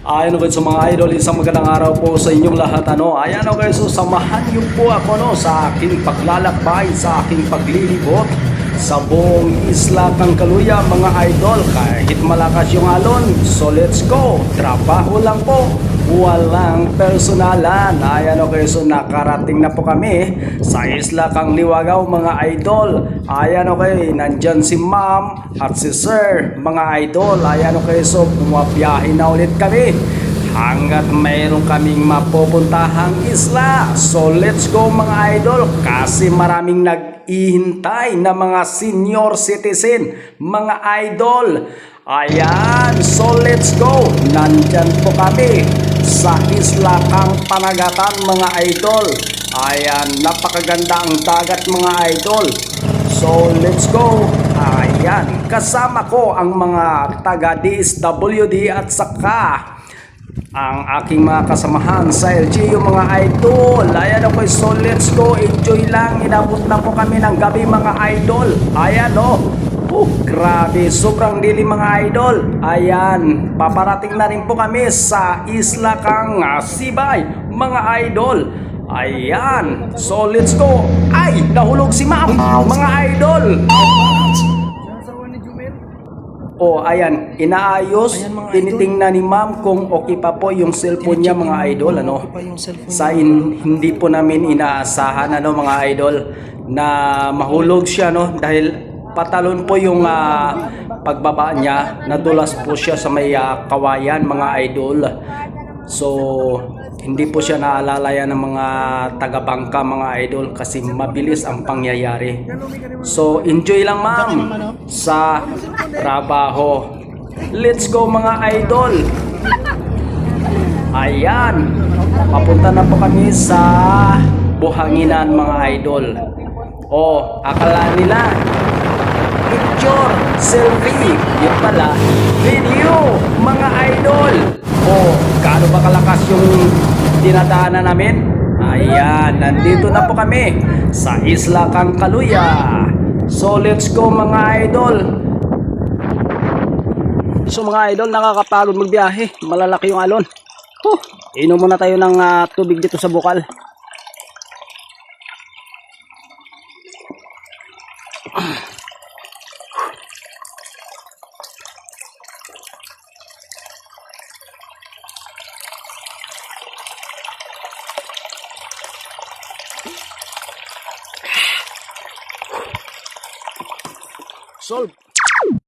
Ayan okay, sa mga idol, isang magandang araw po sa inyong lahat. Ayan okay, so samahan niyo po ako sa aking paglalakbay, sa aking paglilibot sa buong isla Kangkaluya mga idol. Kahit malakas yung alon, so let's go. Trabaho lang po, walang personalan. Ayan okay, so nakarating na po kami sa isla Kangliwagaw mga idol. Ayan okay, nandyan si ma'am at si sir mga idol. Ayan okay, so bumabiyahe na ulit kami hanggat mayroon kaming mapupuntahang isla. So let's go mga idol, kasi maraming nag-ihintay na mga senior citizen mga idol. Ayan, so let's go. Nandyan po kami sa isla Kang Panagatan mga idol. Ayan, napakaganda ang dagat mga idol. So let's go. Ayan, kasama ko ang mga taga DSWD at saka ang aking mga kasamahan sa LGU mga idol. Ayan okay, so let's go. Enjoy lang. Inabot na po kami ng gabi mga idol. Ayan grabe, sobrang dilim mga idol. Ayan, paparating na rin po kami sa isla Kang Sibay mga idol. Ayan, so let's go. Ay, nahulog si ma'am mga idol. Ayan, inaayos, tinitingnan ni ma'am kung okay pa po yung cellphone niya mga idol. Hindi po namin inaasahan mga idol na mahulog siya dahil patalon po yung pagbaba niya, nadulas po siya sa may kawayan mga idol. So hindi po siya naalalayan ng mga taga-bangka mga idol kasi mabilis ang pangyayari. So enjoy lang ma'am sa trabaho. Let's go mga idol. Ayan, papunta na po kami sa Buhanginan mga idol. Akala nila picture, selfie, yun pala video mga idol. Gaano ba kalakas yung dinadaanan namin? Ayan, nandito na po kami sa isla Kangkaluya. So let's go mga idol. So mga idol, nakakapagod magbiyahe, malalaki yung alon. Inom muna tayo ng tubig dito sa bukal. Solve.